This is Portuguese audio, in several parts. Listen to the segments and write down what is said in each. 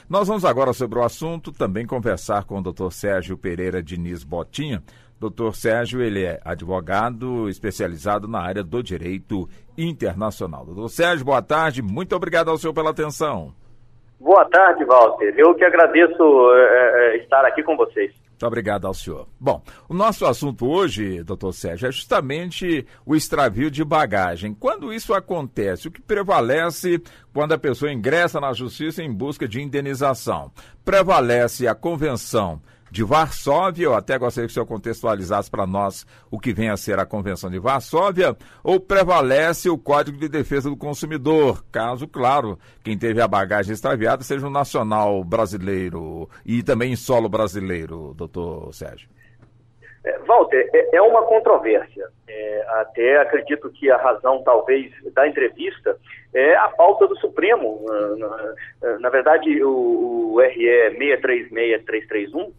Nós vamos agora sobre o assunto também conversar com o Dr. Sérgio Pereira Diniz Botinha. Dr. Sérgio, ele é advogado especializado na área do direito internacional. Dr. Sérgio, boa tarde, muito obrigado ao senhor pela atenção. Boa tarde, Walter. Eu que agradeço estar aqui com vocês. Muito obrigado ao senhor. Bom, o nosso assunto hoje, doutor Sérgio, é justamente o extravio de bagagem. Quando isso acontece, o que prevalece quando a pessoa ingressa na justiça em busca de indenização? Prevalece a Convenção de Varsóvia, eu até gostaria que o senhor contextualizasse para nós o que vem a ser a Convenção de Varsóvia, ou prevalece o Código de Defesa do Consumidor, caso, claro, quem teve a bagagem extraviada seja um nacional brasileiro e também em solo brasileiro, doutor Sérgio? Walter, é uma controvérsia. Até acredito que a razão, talvez, da entrevista é a pauta do Supremo. Na verdade, o RE 636331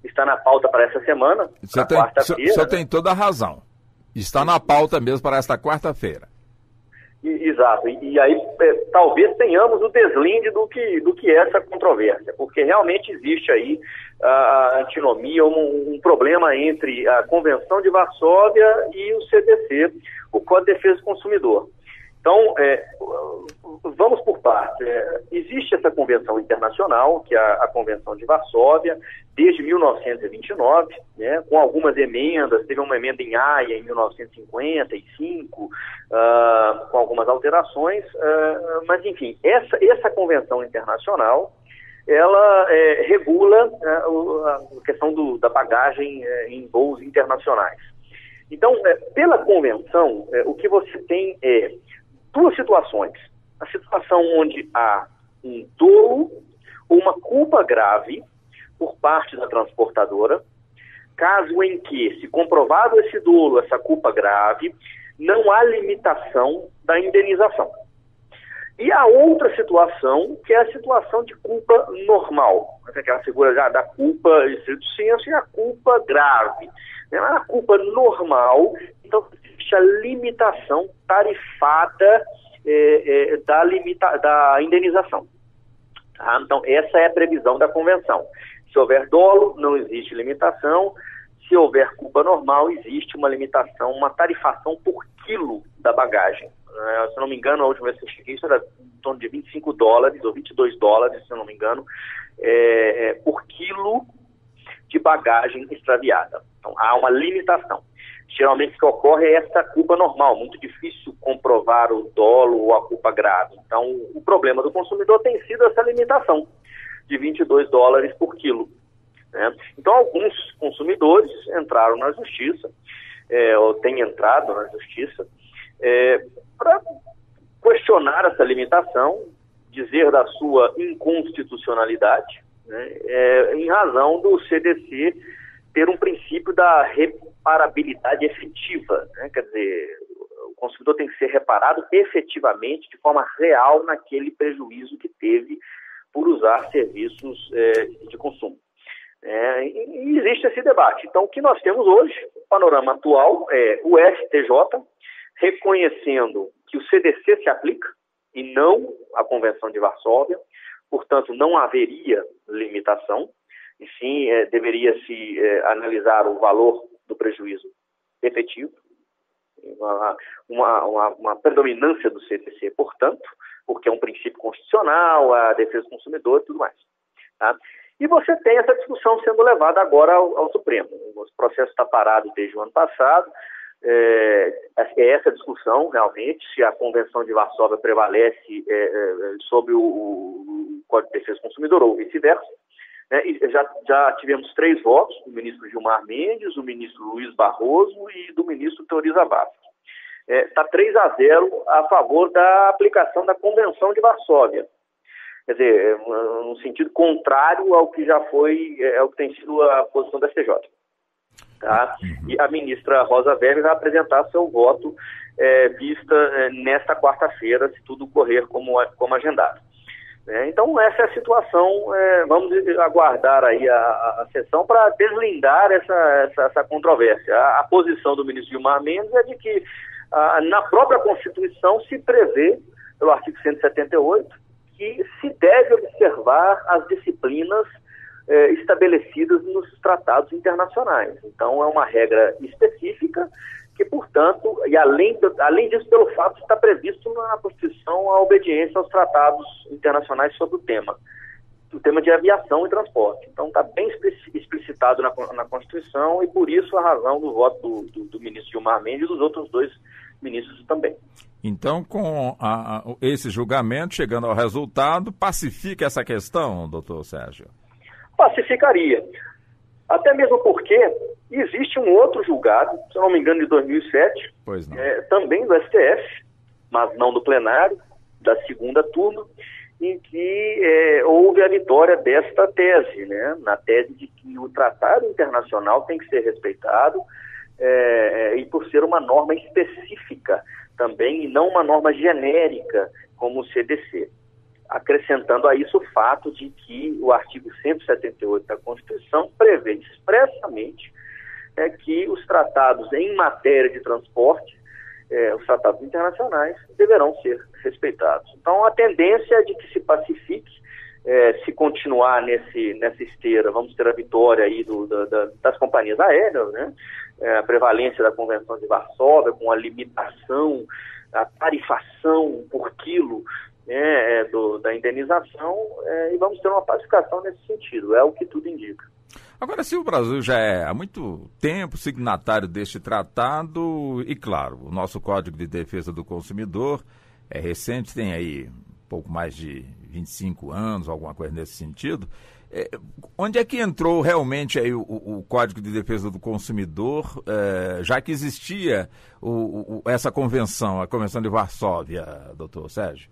está na pauta para essa semana, quarta-feira. O senhor tem toda a razão. Está na pauta mesmo para esta quarta-feira. Exato. E aí talvez tenhamos o deslinde do que é essa controvérsia, porque realmente existe aí a antinomia, um problema entre a Convenção de Varsóvia e o CDC, o Código de Defesa do Consumidor. Então, vamos por partes. Existe essa convenção internacional, que é a Convenção de Varsóvia, desde 1929, né, com algumas emendas. Teve uma emenda em Haia em 1955, com algumas alterações, mas, enfim, essa convenção internacional, ela regula a questão da bagagem em voos internacionais. Então, pela convenção, o que você tem é duas situações. A situação onde há um dolo ou uma culpa grave por parte da transportadora, caso em que, se comprovado esse dolo, essa culpa grave, não há limitação da indenização. E a outra situação, que é a situação de culpa normal, aquela figura já da culpa estrito sensu e a culpa grave. A culpa normal, então, existe a limitação tarifada da indenização. Tá? Então, essa é a previsão da convenção. Se houver dolo, não existe limitação. Se houver culpa normal, existe uma limitação, uma tarifação por quilo da bagagem. Se não me engano, a última vez que eu cheguei, isso era em torno de $25 ou $22, se eu não me engano, por quilo de bagagem extraviada. Então, há uma limitação. Geralmente o que ocorre é essa culpa normal, muito difícil comprovar o dolo ou a culpa grave. Então, o problema do consumidor tem sido essa limitação de $22 por quilo. Né? Então, alguns consumidores entraram na justiça, ou têm entrado na justiça, para questionar essa limitação, dizer da sua inconstitucionalidade, né, em razão do CDC ter um princípio da reparabilidade efetiva, né? Quer dizer, o consumidor tem que ser reparado efetivamente, de forma real, naquele prejuízo que teve por usar serviços de consumo. E existe esse debate. Então, o que nós temos hoje, o panorama atual, é o STJ reconhecendo que o CDC se aplica e não a Convenção de Varsóvia, portanto, não haveria limitação, e sim deveria-se analisar o valor do prejuízo efetivo, uma predominância do CDC, portanto, porque é um princípio constitucional, a defesa do consumidor e tudo mais. Tá? E você tem essa discussão sendo levada agora ao Supremo. O processo está parado desde o ano passado. Essa discussão, realmente, se a Convenção de Varsóvia prevalece sobre o Código de Defesa do Consumidor ou vice-versa. E já tivemos 3 votos, do ministro Gilmar Mendes, do ministro Luiz Barroso e do ministro Teori Zavascki. Está 3-0 a favor da aplicação da Convenção de Varsóvia. Quer dizer, no sentido contrário ao que já foi, ao que tem sido a posição da STJ. Tá? E a ministra Rosa Weber vai apresentar seu voto vista nesta quarta-feira, se tudo correr como agendado. Então, essa é a situação. Vamos aguardar aí a sessão para deslindar essa controvérsia. A posição do ministro Gilmar Mendes é de que na própria Constituição se prevê, pelo artigo 178, que se deve observar as disciplinas estabelecidas nos tratados internacionais. Então, é uma regra específica que, portanto, e além disso, pelo fato de estar previsto na Constituição a obediência aos tratados internacionais sobre o tema de aviação e transporte. Então, está bem explicitado na Constituição e, por isso, a razão do voto do ministro Gilmar Mendes e dos outros 2 ministros também. Então, com esse julgamento, chegando ao resultado, pacifica essa questão, doutor Sérgio? Pacificaria. Até mesmo porque existe um outro julgado, se eu não me engano, de 2007, pois não. Também do STF, mas não do plenário, da segunda turma, em que houve a vitória desta tese, né? Na tese de que o tratado internacional tem que ser respeitado e por ser uma norma específica também, e não uma norma genérica como o CDC. Acrescentando a isso o fato de que o artigo 178 da Constituição prevê expressamente que os tratados em matéria de transporte, os tratados internacionais, deverão ser respeitados. Então, a tendência é de que se pacifique, se continuar nessa esteira, vamos ter a vitória aí das companhias aéreas, né? A prevalência da Convenção de Varsóvia, com a limitação, a tarifação por quilo, da indenização, e vamos ter uma pacificação nesse sentido, é o que tudo indica. Agora, se o Brasil já é há muito tempo signatário deste tratado, e claro, o nosso Código de Defesa do Consumidor é recente, tem aí pouco mais de 25 anos, alguma coisa nesse sentido, onde é que entrou realmente aí o Código de Defesa do Consumidor, já que existia essa convenção, a Convenção de Varsóvia, doutor Sérgio?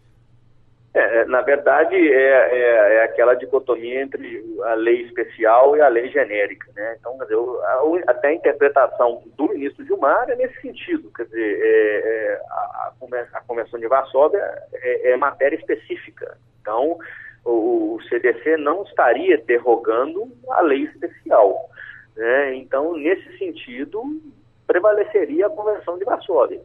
Na verdade, é aquela dicotomia entre a lei especial e a lei genérica, né? Então, quer dizer, até a interpretação do ministro Gilmar é nesse sentido, quer dizer, a Convenção de Varsóvia é matéria específica. Então, o CDC não estaria derrogando a lei especial, né? Então, nesse sentido, prevaleceria a Convenção de Varsóvia.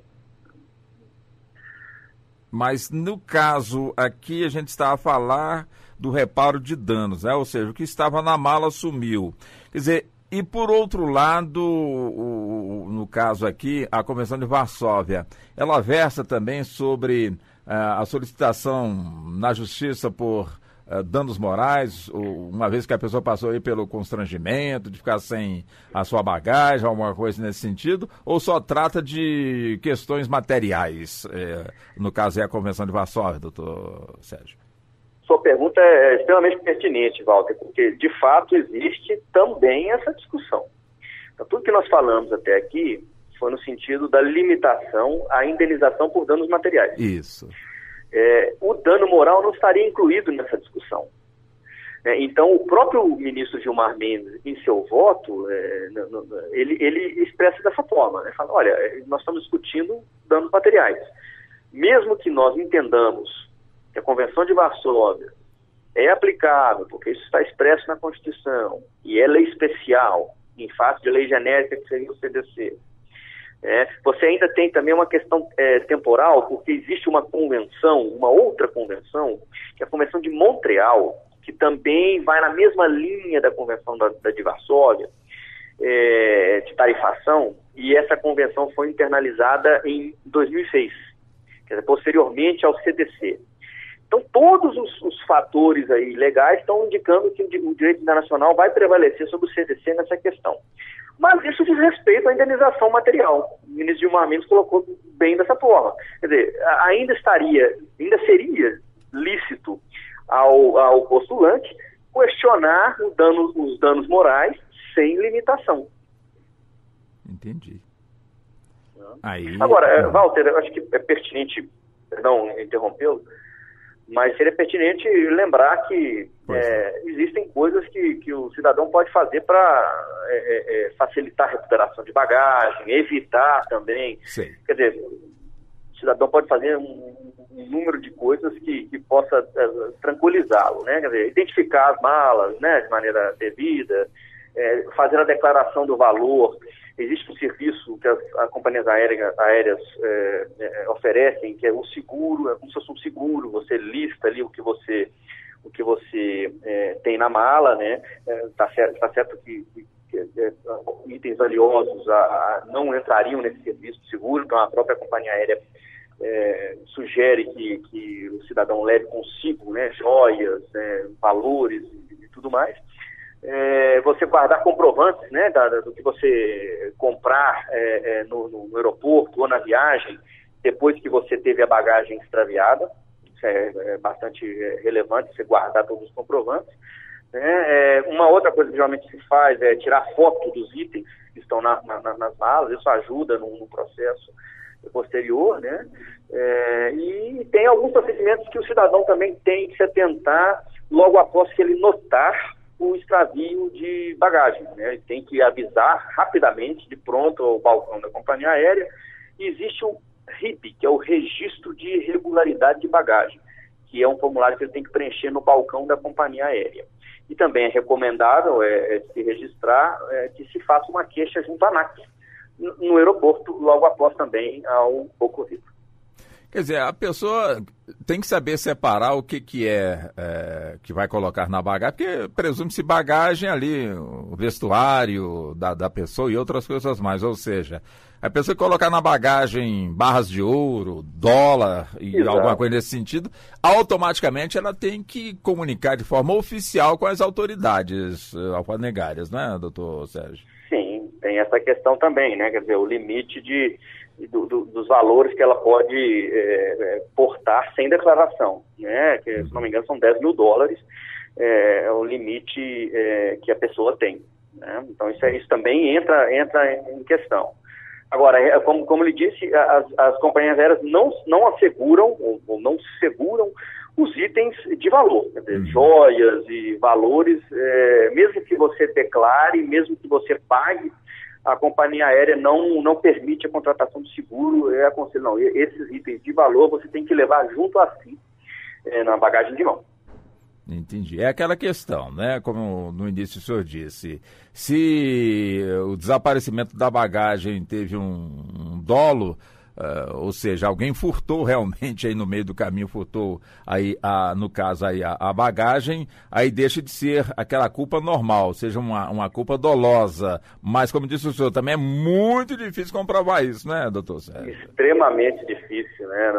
Mas no caso aqui a gente está a falar do reparo de danos, né? Ou seja, o que estava na mala sumiu. Quer dizer, e por outro lado, no caso aqui, a Convenção de Varsóvia, ela versa também sobre a solicitação na justiça por danos morais, uma vez que a pessoa passou aí pelo constrangimento de ficar sem a sua bagagem, alguma coisa nesse sentido, ou só trata de questões materiais? No caso é a Convenção de Varsóvia, doutor Sérgio. Sua pergunta é extremamente pertinente, Walter, porque de fato existe também essa discussão. Então, tudo que nós falamos até aqui foi no sentido da limitação à indenização por danos materiais. Isso. O dano moral não estaria incluído nessa discussão. Então, o próprio ministro Gilmar Mendes, em seu voto, ele expressa dessa forma, né? Fala, olha, nós estamos discutindo danos materiais. Mesmo que nós entendamos que a Convenção de Varsóvia é aplicável, porque isso está expresso na Constituição, e é lei especial, em face de lei genérica, que seria o CDC, você ainda tem também uma questão temporal, porque existe uma convenção, uma outra convenção, que é a Convenção de Montreal, que também vai na mesma linha da Convenção de Varsóvia, de tarifação, e essa convenção foi internalizada em 2006, quer dizer, posteriormente ao CDC. Então, todos os fatores aí legais estão indicando que o direito internacional vai prevalecer sobre o CDC nessa questão. Mas isso diz respeito à indenização material. O ministro Gilmar Mendes colocou bem dessa forma. Quer dizer, ainda seria lícito ao postulante questionar os danos morais sem limitação. Entendi. Agora, Walter, eu acho que é pertinente, perdão interrompê-lo, mas seria pertinente lembrar que existem coisas que o cidadão pode fazer para facilitar a recuperação de bagagem, evitar também. Sim. Quer dizer, o cidadão pode fazer um número de coisas que possa tranquilizá-lo, né? Quer dizer, identificar as malas, né, de maneira devida, fazer a declaração do valor existe um serviço que as companhias aéreas oferecem, que é o seguro, é como se fosse um seguro, você lista ali o que você tem na mala, né? Tá certo que itens valiosos não entrariam nesse serviço de seguro, então a própria companhia aérea sugere que o cidadão leve consigo, né, joias, valores e tudo mais. Você guardar comprovantes, né, do que você comprar no aeroporto ou na viagem, depois que você teve a bagagem extraviada. Isso é bastante relevante, você guardar todos os comprovantes. Uma outra coisa que geralmente se faz é tirar foto dos itens que estão nas malas, isso ajuda no processo posterior, né? E tem alguns procedimentos que o cidadão também tem que se atentar logo após que ele notar o extravio de bagagem, né? Ele tem que avisar rapidamente, de pronto, ao balcão da companhia aérea. E existe o RIB, que é o Registro de Irregularidade de Bagagem, que é um formulário que ele tem que preencher no balcão da companhia aérea. E também é recomendável se registrar que se faça uma queixa junto à ANAC no aeroporto, logo após também ao ocorrido. Quer dizer, a pessoa tem que saber separar o que que vai colocar na bagagem, porque presume-se bagagem ali, o vestuário da pessoa e outras coisas mais. Ou seja, a pessoa que colocar na bagagem barras de ouro, dólar e Exato. Alguma coisa nesse sentido, automaticamente ela tem que comunicar de forma oficial com as autoridades alfandegárias, né, doutor Sérgio? Sim, tem essa questão também, né? Quer dizer, o limite dos valores que ela pode portar sem declaração, né? Que, se não me engano, são $10.000, é o limite que a pessoa tem, né? Então, isso também entra em questão. Agora, como lhe disse, as companhias aéreas não asseguram ou não seguram os itens de valor, quer dizer, joias e valores, mesmo que você declare, mesmo que você pague, a companhia aérea não permite a contratação de seguro. Eu aconselho, não, esses itens de valor você tem que levar junto a si, na bagagem de mão. Entendi. É aquela questão, né? Como no início o senhor disse, se o desaparecimento da bagagem teve um dolo, ou seja, alguém furtou realmente aí no meio do caminho, furtou aí, no caso aí a bagagem, aí deixa de ser aquela culpa normal, seja uma culpa dolosa. Mas, como disse o senhor, também é muito difícil comprovar isso, né, doutor Sérgio? Extremamente difícil, né?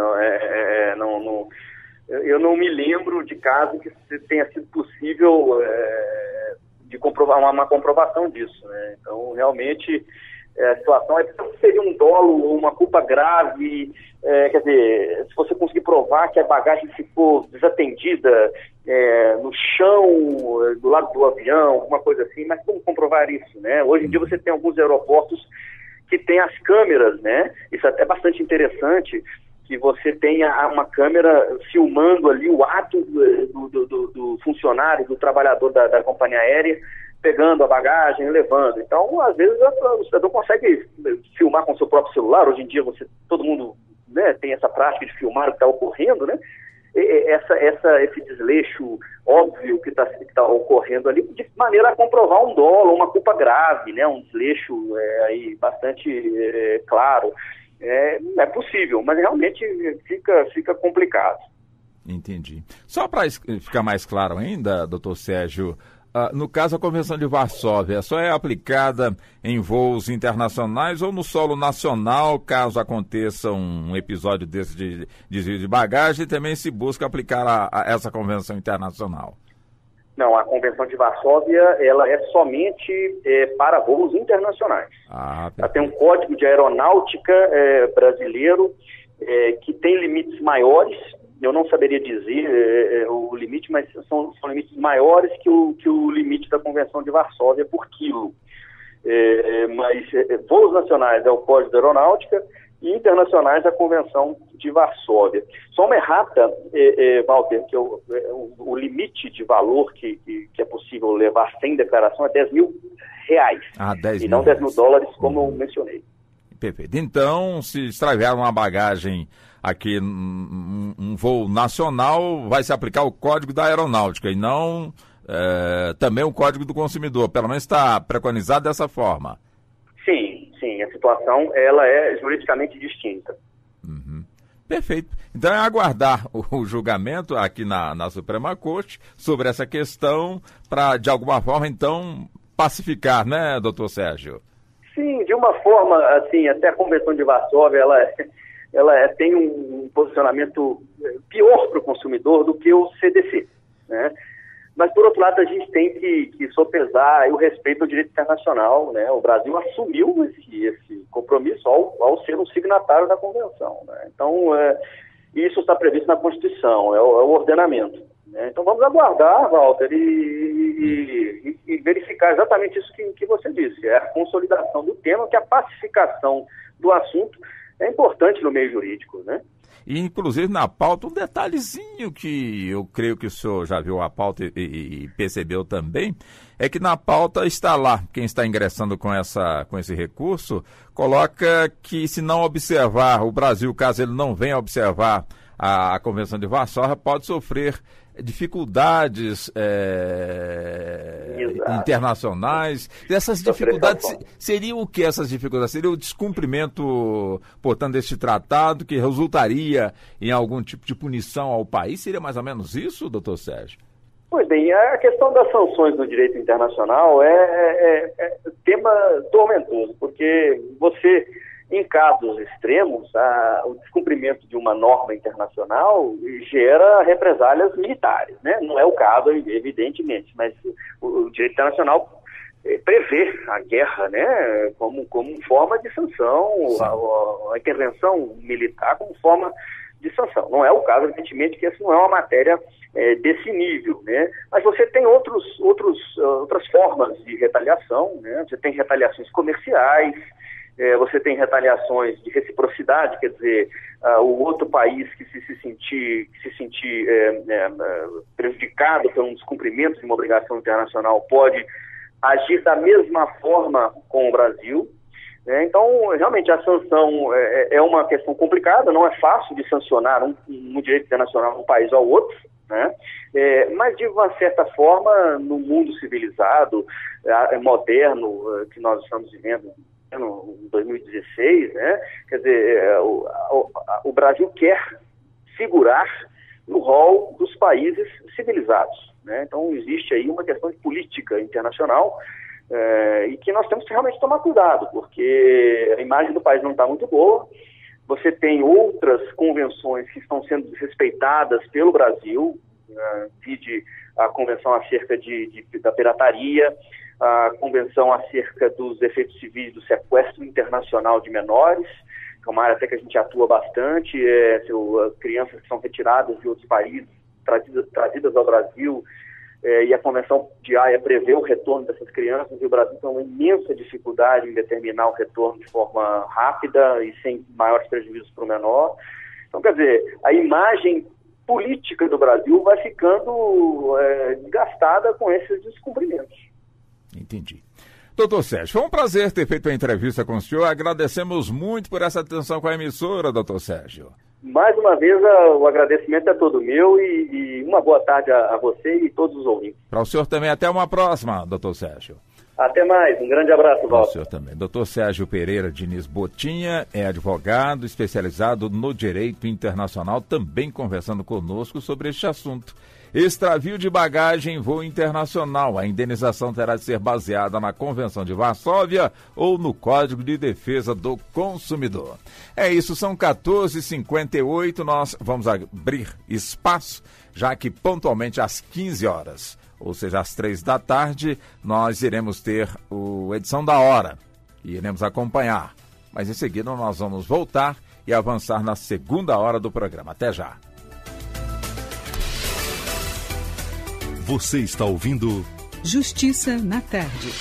Eu não me lembro de caso que tenha sido possível de comprovar uma comprovação disso, né? Então, realmente, a situação seria um dolo ou uma culpa grave, quer dizer, se você conseguir provar que a bagagem ficou desatendida no chão, do lado do avião, alguma coisa assim, mas como comprovar isso, né? Hoje em dia você tem alguns aeroportos que tem as câmeras, né? Isso é até bastante interessante, que você tenha uma câmera filmando ali o ato do funcionário, do trabalhador da companhia aérea, pegando a bagagem e levando. Então, às vezes, o cidadão consegue filmar com o seu próprio celular. Hoje em dia, todo mundo, né, tem essa prática de filmar o que está ocorrendo, né? Esse desleixo óbvio que está ocorrendo ali, de maneira a comprovar um dolo, uma culpa grave, né? Um desleixo aí bastante claro. É possível, mas realmente fica complicado. Entendi. Só para ficar mais claro ainda, doutor Sérgio, no caso a Convenção de Varsóvia só é aplicada em voos internacionais ou no solo nacional, caso aconteça um episódio desse de desvio de bagagem, e também se busca aplicar essa Convenção Internacional? Não, a Convenção de Varsóvia, ela é somente para voos internacionais. Ela tem um código de aeronáutica brasileiro que tem limites maiores. Eu não saberia dizer o limite, mas são limites maiores que o limite da Convenção de Varsóvia por quilo. Mas voos nacionais é o Código da Aeronáutica e internacionais a Convenção de Varsóvia. Só uma errata, Walter, que o limite de valor que é possível levar sem declaração é R$10.000. R$10.000. E não $10.000, como eu mencionei. Perfeito. Então, se extraviar uma bagagem aqui num voo nacional, vai se aplicar o Código da Aeronáutica e não também o Código do Consumidor. Pelo menos está preconizado dessa forma. Sim. situação ela é juridicamente distinta. Uhum. Perfeito. Então é aguardar o julgamento aqui na Suprema Corte sobre essa questão para, de alguma forma, então, pacificar, né, doutor Sérgio? Sim, de uma forma, assim, até a Convenção de Varsóvia, ela tem um posicionamento pior para o consumidor do que o CDC, né? Mas, por outro lado, a gente tem que sopesar o respeito ao direito internacional, né? O Brasil assumiu esse compromisso ao ser um signatário da Convenção, né? Então, isso está previsto na Constituição, é o ordenamento, né? Então, vamos aguardar, Walter, e verificar exatamente isso que você disse, é a consolidação do tema, que a pacificação do assunto é importante no meio jurídico, né? E, inclusive, na pauta, um detalhezinho que eu creio que o senhor já viu a pauta e percebeu também, é que na pauta está lá, quem está ingressando com esse recurso, coloca que se não observar, o Brasil, caso ele não venha observar a Convenção de Varsóvia, pode sofrer dificuldades internacionais. Essas dificuldades seriam o que essas dificuldades? Seria o descumprimento, portanto, deste tratado que resultaria em algum tipo de punição ao país? Seria mais ou menos isso, doutor Sérgio? Pois bem, a questão das sanções no direito internacional é tema tormentoso, porque você, em casos extremos, o descumprimento de uma norma internacional gera represálias militares, né? Não é o caso, evidentemente, mas o direito internacional prevê a guerra, né, como forma de sanção, a intervenção militar como forma de sanção. Não é o caso, evidentemente, que essa não é uma matéria desse nível, né? Mas você tem outras formas de retaliação, né? Você tem retaliações comerciais, você tem retaliações de reciprocidade, quer dizer, o outro país que se sentir prejudicado por um descumprimento de uma obrigação internacional pode agir da mesma forma com o Brasil, né? Então, realmente, a sanção é uma questão complicada, não é fácil de sancionar no direito internacional um país ao outro, né? Mas, de uma certa forma, no mundo civilizado, moderno, que nós estamos vivendo em 2016, né? Quer dizer, o Brasil quer figurar no rol dos países civilizados, né? Então, existe aí uma questão de política internacional e que nós temos que realmente tomar cuidado, porque a imagem do país não está muito boa. Você tem outras convenções que estão sendo desrespeitadas pelo Brasil, vide a convenção acerca da pirataria, a convenção acerca dos efeitos civis do sequestro internacional de menores, que é uma área até que a gente atua bastante, crianças que são retiradas de outros países, trazidas ao Brasil, e a Convenção de Haia prevê o retorno dessas crianças, e o Brasil tem uma imensa dificuldade em determinar o retorno de forma rápida e sem maiores prejuízos para o menor. Então, quer dizer, a imagem política do Brasil vai ficando desgastada com esses descumprimentos. Entendi. Doutor Sérgio, foi um prazer ter feito a entrevista com o senhor. Agradecemos muito por essa atenção com a emissora, doutor Sérgio. Mais uma vez, o agradecimento é todo meu e uma boa tarde a você e todos os ouvintes. Para o senhor também, até uma próxima, doutor Sérgio. Até mais, um grande abraço, Walter. Para o senhor também. Doutor Sérgio Pereira Diniz Botinha é advogado especializado no direito internacional, também conversando conosco sobre este assunto. Extravio de bagagem em voo internacional. A indenização terá de ser baseada na Convenção de Varsóvia ou no Código de Defesa do Consumidor. É isso, são 14h58. Nós vamos abrir espaço, já que pontualmente às 15 horas, ou seja, às 3 da tarde, nós iremos ter a edição da hora e iremos acompanhar. Mas em seguida nós vamos voltar e avançar na segunda hora do programa. Até já. Você está ouvindo Justiça na Tarde.